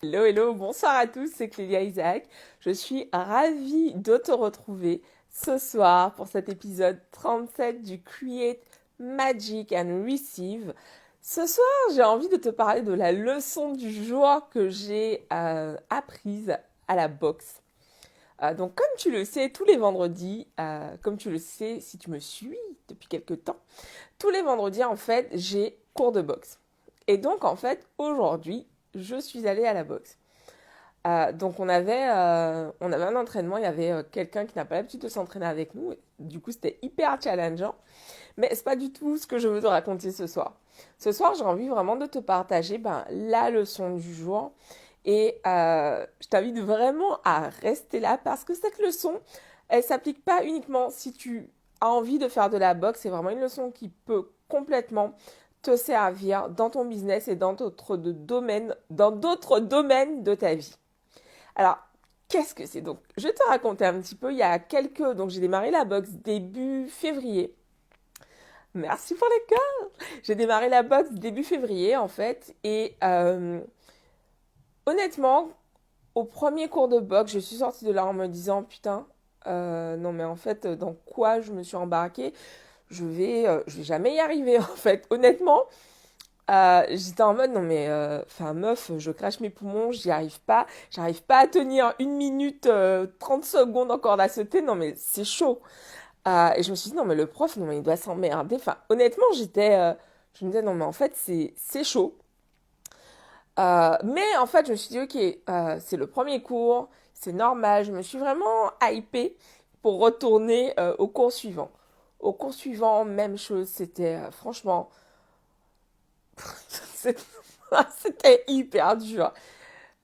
Hello, hello, bonsoir à tous, c'est Clélia Isaac. Je suis ravie de te retrouver ce soir pour cet épisode 37 du Create Magic and Receive. Ce soir, j'ai envie de te parler de la leçon du jour que j'ai apprise à la boxe. Donc, comme tu le sais, tous les vendredis, comme tu le sais si tu me suis depuis quelques temps, tous les vendredis, en fait, j'ai cours de boxe. Et donc, en fait, aujourd'hui, je suis allée à la boxe. Donc on avait un entraînement, il y avait quelqu'un qui n'a pas l'habitude de s'entraîner avec nous. Du coup, c'était hyper challengeant. Mais c'est pas du tout ce que je veux te raconter ce soir. Ce soir, j'ai envie vraiment de te partager la leçon du jour. Et je t'invite vraiment à rester là parce que cette leçon, elle s'applique pas uniquement si tu as envie de faire de la boxe. C'est vraiment une leçon qui peut complètement te servir dans ton business et dans d'autres domaines de ta vie. Alors, qu'est-ce que c'est? Donc, je vais te raconter un petit peu. Donc j'ai démarré la boxe début février. Merci pour les cœurs. J'ai démarré la boxe début février en fait. Et honnêtement, au premier cours de boxe, je suis sortie de là en me disant putain, non mais en fait, dans quoi je me suis embarquée? Je vais jamais y arriver en fait. Honnêtement, j'étais en mode non mais enfin meuf, je crache mes poumons, j'arrive pas à tenir 1 minute 30 secondes en corde à sauter, non mais c'est chaud. Et je me suis dit non mais le prof non mais il doit s'emmerder. Enfin honnêtement je me disais non mais en fait c'est chaud. Mais en fait je me suis dit ok, c'est le premier cours, c'est normal, je me suis vraiment hypée pour retourner au cours suivant. Au cours suivant, même chose, c'était franchement c'est- c'était hyper dur.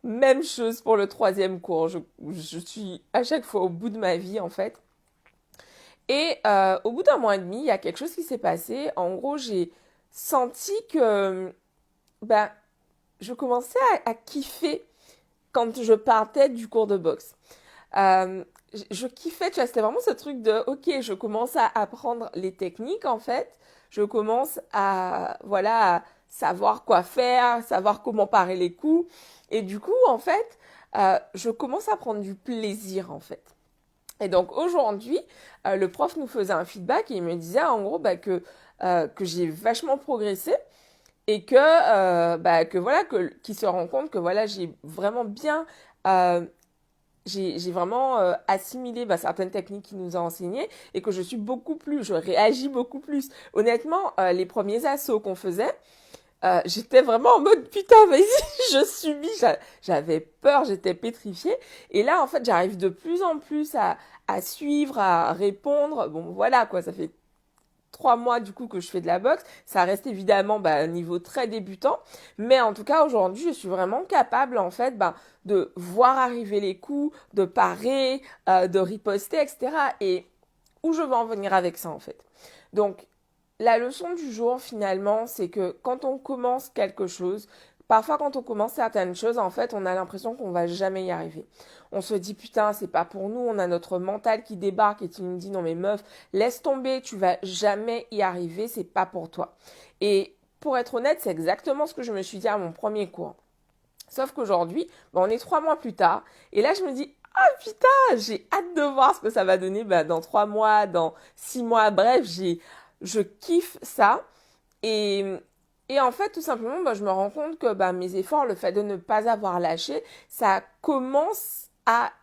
Même chose pour le troisième cours. Je suis à chaque fois au bout de ma vie, en fait. Et au bout d'un mois et demi, il y a quelque chose qui s'est passé. En gros, j'ai senti que ben, je commençais à kiffer quand je partais du cours de boxe. Je kiffais, tu vois, c'était vraiment ce truc de, ok, je commence à apprendre les techniques, en fait. Je commence à savoir quoi faire, savoir comment parer les coups. Et du coup, en fait, je commence à prendre du plaisir, en fait. Et donc aujourd'hui, le prof nous faisait un feedback et il me disait en gros que j'ai vachement progressé et que voilà, qu'il se rend compte que voilà, euh, j'ai vraiment assimilé certaines techniques qu'il nous a enseignées et que je réagis beaucoup plus. Honnêtement, les premiers assauts qu'on faisait, j'étais vraiment en mode putain, vas-y, je subis. J'avais peur, j'étais pétrifiée. Et là, en fait, j'arrive de plus en plus à suivre, à répondre. Bon, voilà quoi, ça fait 3 mois du coup que je fais de la boxe. Ça reste évidemment un niveau très débutant. Mais en tout cas, aujourd'hui, je suis vraiment capable en fait de voir arriver les coups, de parer, de riposter, etc. Et où je veux en venir avec ça en fait. Donc, la leçon du jour, finalement, c'est que quand on commence quelque chose, parfois quand on commence certaines choses, en fait, on a l'impression qu'on va jamais y arriver. On se dit, putain, c'est pas pour nous, on a notre mental qui débarque et qui nous dit, non mais meuf, laisse tomber, tu vas jamais y arriver, c'est pas pour toi. Et pour être honnête, c'est exactement ce que je me suis dit à mon premier cours. Sauf qu'aujourd'hui, on est 3 mois plus tard, et là je me dis, ah putain, j'ai hâte de voir ce que ça va donner dans 3 mois, dans 6 mois, bref, je kiffe ça. Et, et en fait, tout simplement, je me rends compte que mes efforts, le fait de ne pas avoir lâché, ça commence à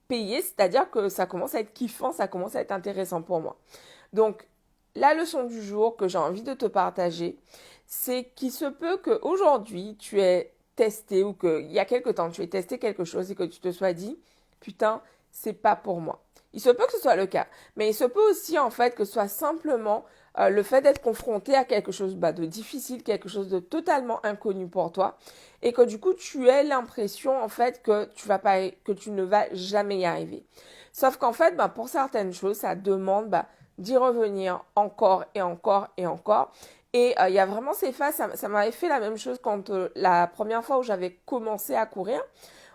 payer, c'est-à-dire que ça commence à être kiffant, ça commence à être intéressant pour moi. Donc, la leçon du jour que j'ai envie de te partager, c'est qu'il se peut qu'aujourd'hui, tu aies testé ou qu'il y a quelque temps, tu aies testé quelque chose et que tu te sois dit, putain, c'est pas pour moi. Il se peut que ce soit le cas, mais il se peut aussi en fait que ce soit simplement le fait d'être confronté à quelque chose de difficile, quelque chose de totalement inconnu pour toi, et que du coup tu aies l'impression en fait que tu ne vas jamais y arriver. Sauf qu'en fait, pour certaines choses, ça demande d'y revenir encore et encore et encore. Et il y a vraiment ces phases, ça m'avait fait la même chose quand la première fois où j'avais commencé à courir.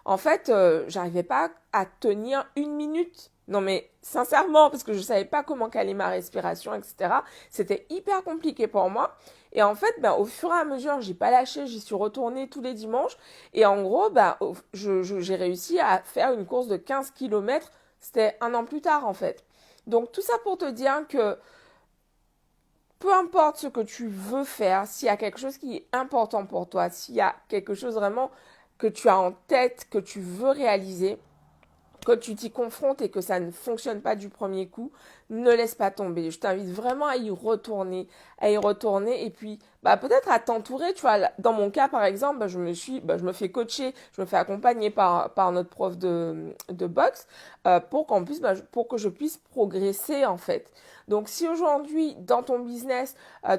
En fait, j'arrivais pas à tenir une minute. Non mais sincèrement, parce que je savais pas comment caler ma respiration, etc. C'était hyper compliqué pour moi. Et en fait, ben, au fur et à mesure, j'ai pas lâché, j'y suis retournée tous les dimanches. Et en gros, ben, j'ai réussi à faire une course de 15 kilomètres. C'était un an plus tard, en fait. Donc tout ça pour te dire que peu importe ce que tu veux faire, s'il y a quelque chose qui est important pour toi, s'il y a quelque chose vraiment que tu as en tête, que tu veux réaliser, que tu t'y confrontes et que ça ne fonctionne pas du premier coup, ne laisse pas tomber. Je t'invite vraiment à y retourner, et puis bah peut-être à t'entourer. Tu vois, dans mon cas par exemple, bah, je me fais coacher, je me fais accompagner par notre prof de boxe pour qu'on puisse, pour que je puisse progresser en fait. Donc si aujourd'hui dans ton business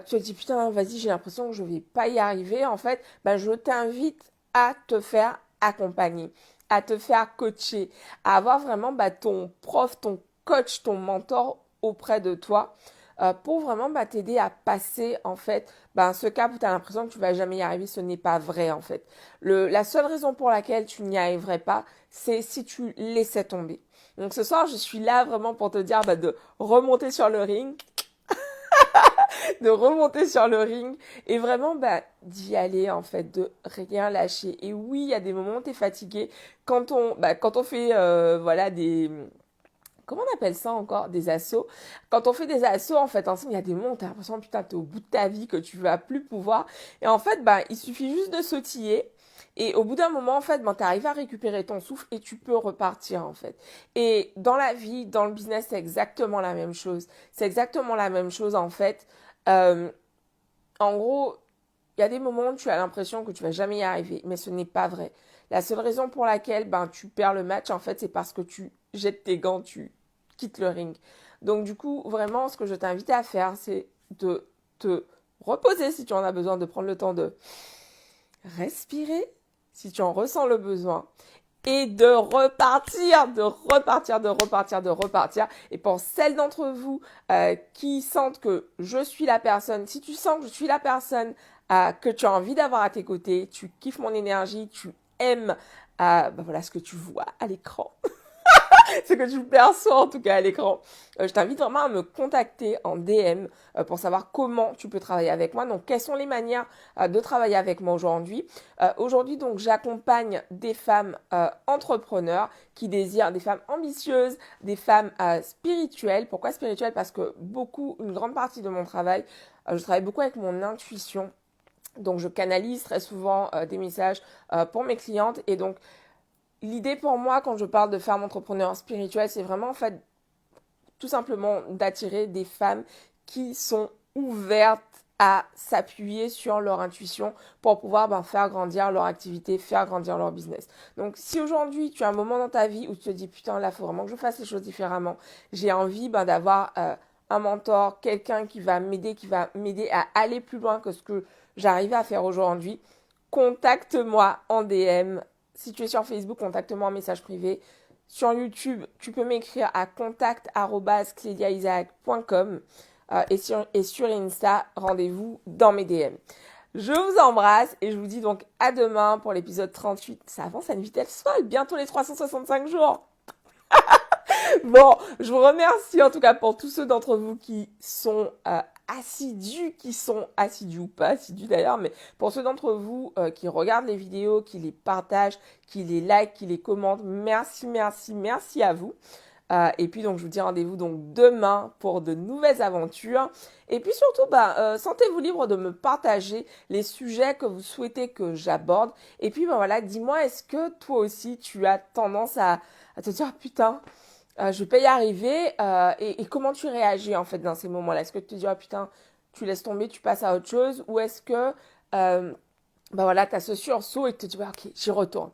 tu te dis putain vas-y j'ai l'impression que je vais pas y arriver en fait, bah, je t'invite à te faire accompagner, à te faire coacher, à avoir vraiment bah, ton prof, ton coach, ton mentor auprès de toi pour vraiment bah, t'aider à passer en fait bah, ce cap où tu as l'impression que tu vas jamais y arriver. Ce n'est pas vrai en fait. La seule raison pour laquelle tu n'y arriverais pas, c'est si tu laissais tomber. Donc ce soir, je suis là vraiment pour te dire bah, de remonter sur le ring, de remonter sur le ring et vraiment bah, d'y aller en fait, de rien lâcher. Et oui, il y a des moments où tu es fatigué quand on fait voilà des comment on appelle ça encore? Des assauts. Quand on fait des assauts, en fait, ensemble, il y a des moments où t'as l'impression, putain, t'es au bout de ta vie, que tu vas plus pouvoir. Et en fait, bah, il suffit juste de sautiller. Et au bout d'un moment, en fait, ben, t'arrives à récupérer ton souffle et tu peux repartir, en fait. Et dans la vie, dans le business, c'est exactement la même chose. C'est exactement la même chose, en fait. Euh, En gros, il y a des moments où tu as l'impression que tu vas jamais y arriver, mais ce n'est pas vrai. La seule raison pour laquelle ben, tu perds le match, en fait, c'est parce que tu jettes tes gants, tu quittes le ring. Donc, du coup, vraiment, ce que je t'invite à faire, c'est de te reposer si tu en as besoin, de prendre le temps de respirer si tu en ressens le besoin et de repartir, de repartir, de repartir, de repartir. Et pour celles d'entre vous qui sentent que je suis la personne, si tu sens que je suis la personne que tu as envie d'avoir à tes côtés, tu kiffes mon énergie, tu aimes voilà ce que tu vois à l'écran, ce que tu perçois en tout cas à l'écran. Je t'invite vraiment à me contacter en DM pour savoir comment tu peux travailler avec moi. Donc, quelles sont les manières de travailler avec moi aujourd'hui? Aujourd'hui, donc, j'accompagne des femmes entrepreneurs qui désirent, des femmes ambitieuses, des femmes spirituelles. Pourquoi spirituelles? Parce que une grande partie de mon travail, je travaille beaucoup avec mon intuition. Donc, je canalise très souvent des messages pour mes clientes et donc, l'idée pour moi, quand je parle de femmes entrepreneurs spirituelles, c'est vraiment en fait tout simplement d'attirer des femmes qui sont ouvertes à s'appuyer sur leur intuition pour pouvoir faire grandir leur activité, faire grandir leur business. Donc si aujourd'hui tu as un moment dans ta vie où tu te dis putain là il faut vraiment que je fasse les choses différemment, j'ai envie d'avoir un mentor, quelqu'un qui va m'aider à aller plus loin que ce que j'arrive à faire aujourd'hui, contacte-moi en DM. Si tu es sur Facebook, contacte-moi en message privé. Sur YouTube, tu peux m'écrire à contact@clediaisaac.com et sur Insta, rendez-vous dans mes DM. Je vous embrasse et je vous dis donc à demain pour l'épisode 38. Ça avance à une vitesse folle, bientôt les 365 jours. Bon, je vous remercie en tout cas pour tous ceux d'entre vous qui sont assidus ou pas assidus d'ailleurs, mais pour ceux d'entre vous qui regardent les vidéos, qui les partagent, qui les like, qui les commentent, merci, merci, merci à vous. Et puis donc je vous dis rendez-vous donc demain pour de nouvelles aventures. Et puis surtout, sentez-vous libre de me partager les sujets que vous souhaitez que j'aborde. Et puis voilà, dis-moi, est-ce que toi aussi tu as tendance à te dire ah, putain, je vais pas y arriver et comment tu réagis en fait dans ces moments-là? Est-ce que tu te dis ah putain, tu laisses tomber, tu passes à autre chose ou est-ce que voilà, tu as ce sursaut et tu te dis ouais, ok, j'y retourne,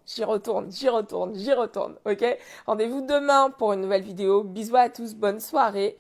ok? Rendez-vous demain pour une nouvelle vidéo. Bisous à tous, bonne soirée.